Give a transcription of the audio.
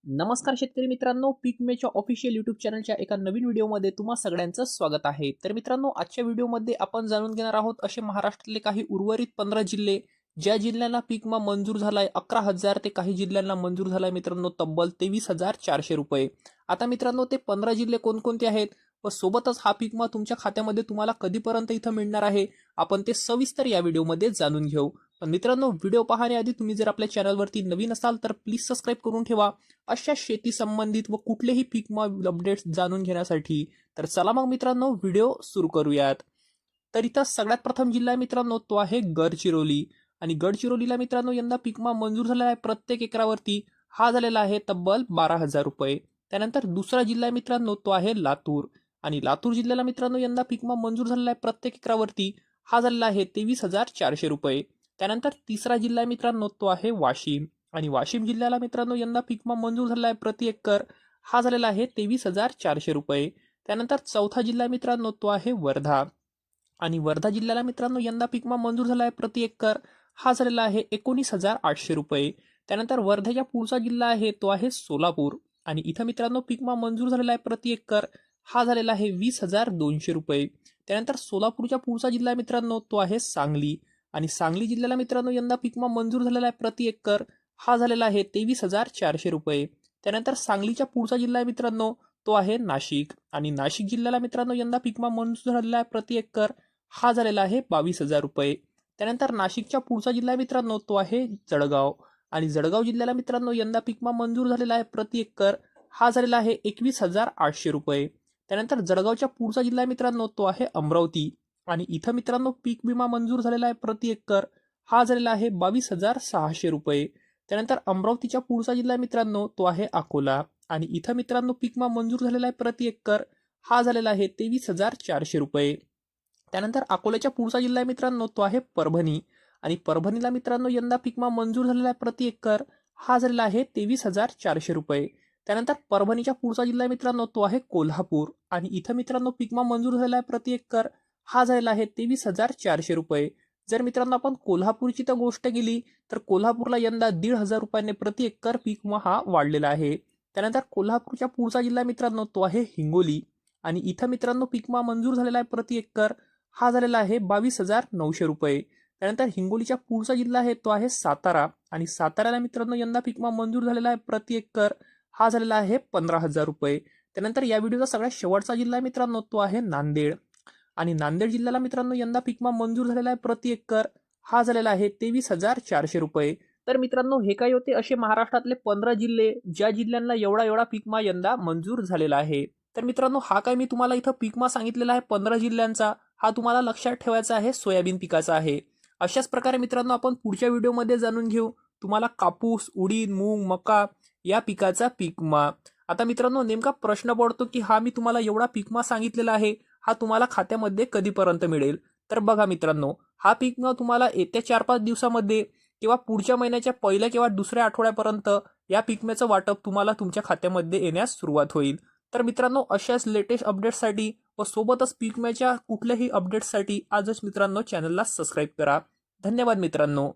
नमस्कार शेतकरी मित्रांनो, पीक विम्याच्या ऑफिशियल यूट्यूब चॅनलच्या एका नवीन व्हिडिओमध्ये तुम्हा सगळ्यांचं स्वागत आहे। तर मित्रांनो, आजच्या व्हिडिओमध्ये आपण जाणून घेणार आहोत असे महाराष्ट्रातले काही उर्वरित 15 जिल्हे, ज्या जिल्ह्यांना पीक विमा मंजूर झालाय 11,000 ते काही जिल्ह्यांना मंजूर झालाय मित्रांनो तब्बल 23,400 रुपये। आता मित्रांनो, ते 15 जिल्हे कोणकोणते आहेत व सोबतच हा पीक विमा तुमच्या खात्यामध्ये तुम्हाला कधीपर्यंत इथं मिळणार आहे, आपण ते सविस्तर या व्हिडिओमध्ये जाणून घेऊ। पण मित्रांनो, व्हिडिओ पाहण्याआधी तुम्ही जर आपल्या चॅनलवरती नवीन असाल तर प्लीज सबस्क्राईब करून ठेवा अशा शेती संबंधित व कुठलेही पीक विमा अपडेट्स जाणून घेण्यासाठी। तर चला मग मित्रांनो, व्हिडिओ सुरू करूयात। तर इथं सगळ्यात प्रथम जिल्हा आहे मित्रांनो, तो आहे गडचिरोली। आणि गडचिरोलीला मित्रांनो यंदा पीक विमा मंजूर झालेला आहे प्रत्येक एकरावरती, हा झालेला आहे तब्बल 12,000 रुपये। त्यानंतर दुसरा जिल्हा आहे मित्रांनो, तो आहे लातूर। आणि लातूर जिल्ह्याला मित्रांनो यंदा पीक विमा मंजूर झालेला आहे प्रत्येक एकरावरती, हा झालेला आहे 23,400 रुपये। त्यानंतर तिसरा जिल्हा आहे मित्रांनो, तो आहे वाशिम। आणि वाशिम जिल्ह्याला मित्रांनो यंदा पीक विमा मंजूर झालेला आहे प्रति एकर, हा झालेला आहे 23,400 रुपये। त्यानंतर चौथा जिल्हा मित्रांनो, तो आहे वर्धा। आणि वर्धा जिल्ह्याला मित्रांनो यंदा पीक विमा मंजूर झाला आहे प्रति एकर, हा झालेला आहे 19,800 रुपये। त्यानंतर वर्ध्याच्या पुढचा जिल्हा आहे तो आहे सोलापूर। आणि इथं मित्रांनो पीक विमा मंजूर झालेला आहे प्रति एकर, हा झालेला आहे 20,200 रुपये। त्यानंतर सोलापूरच्या पुढचा जिल्हा मित्रांनो तो आहे सांगली। आणि सांगली जिल्ह्याला मित्रांनो यंदा पीक विमा मंजूर झालेला आहे प्रति एकर, हा झालेला आहे 23,400 रुपये। त्यानंतर सांगलीच्या पुढचा जिल्हा आहे मित्रांनो, तो आहे नाशिक। आणि नाशिक जिल्ह्याला मित्रांनो यंदा पीक विमा मंजूर झालेला आहे प्रति एकर, हा झालेला आहे 22,000 रुपये। त्यानंतर नाशिकच्या पुढचा जिल्हा मित्रांनो तो आहे जळगाव। आणि जळगाव जिल्ह्याला मित्रांनो यंदा पीक विमा मंजूर झालेला आहे प्रति एकर, हा झालेला आहे 21,800 रुपये। त्यानंतर जळगावच्या पुढचा जिल्हा मित्रांनो तो आहे अमरावती। आणि इथं मित्रांनो पीक विमा मंजूर झालेला आहे प्रति एकर, हा झालेला आहे 22,600 रुपये। त्यानंतर अमरावतीच्या पुढचा जिल्हा मित्रांनो तो आहे अकोला। आणि इथं मित्रांनो पीक विमा मंजूर झालेला आहे प्रति एकर, हा झालेला आहे 23,400 रुपये। त्यानंतर अकोल्याच्या पुढचा जिल्हा मित्रांनो तो आहे परभणी। आणि परभणीला मित्रांनो यंदा पीक विमा मंजूर झालेला आहे प्रति एकर, हा झालेला आहे 23,400 रुपये। त्यानंतर परभणीच्या पुढचा जिल्हा मित्रांनो तो आहे कोल्हापूर। आणि इथं मित्रांनो पीक विमा मंजूर झालेला आहे प्रति एकर, हा झालेला आहे 23,400 रुपये। जर मित्रांनो आपण कोल्हापूरची तर गोष्ट केली तर कोल्हापूरला यंदा 1,500 रुपयांनी प्रति एकर पीक विमा हा वाढलेला आहे। त्यानंतर कोल्हापूरच्या पुढचा जिल्हा मित्रांनो तो आहे हिंगोली। आणि इथं मित्रांनो पीक विमा मंजूर झालेला आहे प्रति एकर, हा झालेला आहे 22,900 रुपये। त्यानंतर हिंगोलीच्या पुढचा जिल्हा आहे तो आहे सातारा। आणि साताऱ्याला मित्रांनो यंदा पीक विमा मंजूर झालेला आहे प्रति एकर, हा झालेला आहे 15,000 रुपये। त्यानंतर या व्हिडिओचा सगळ्यात शेवटचा जिल्हा मित्रांनो तो आहे नांदेड। आणि नांदेड जिल्ह्याला मित्रांनो यंदा पीक विमा मंजूर झालेला आहे प्रति एकर, हा झालेला आहे 23,400 रुपये। तर मित्रांनो, हे काही होते असे महाराष्ट्रातले 15 जिल्हे, ज्या जिल्ह्यांना एवढा एवढा पीक विमा यंदा मंजूर झालेला आहे। तर मित्रांनो, हा काय मी तुम्हाला इथं पीक विमा सांगितलेला आहे 15 जिल्ह्यांचा, हा तुम्हाला लक्षात ठेवायचा आहे सोयाबीन पिकाचा आहे। अशाच प्रकारे मित्रांनो आपण पुढच्या व्हिडिओमध्ये जाणून घेऊ तुम्हाला कापूस, उडीद, मूग, मका या पिकाचा पीक विमा। आता मित्रांनो, नेमका प्रश्न पडतो की हा मी तुम्हाला एवढा पीक विमा सांगितलेला आहे, हा तुम्हाला खात्यामध्ये कधीपर्यंत मिळेल? तर बघा मित्रांनो, हा पीक विमा तुम्हाला येत्या 4-5 दिवसामध्ये किंवा पुढच्या महिन्याच्या पहिल्या किंवा दुसऱ्या आठवड्यापर्यंत या पीक विम्याचं वाटप तुम्हाला तुमच्या खात्यामध्ये येण्यास सुरुवात होईल। तर मित्रांनो, अशाच लेटेस्ट अपडेट्ससाठी व सोबतच पीक विम्याच्या कुठल्याही अपडेट्ससाठी आजच मित्रांनो चॅनलला सबस्क्राईब करा। धन्यवाद मित्रांनो।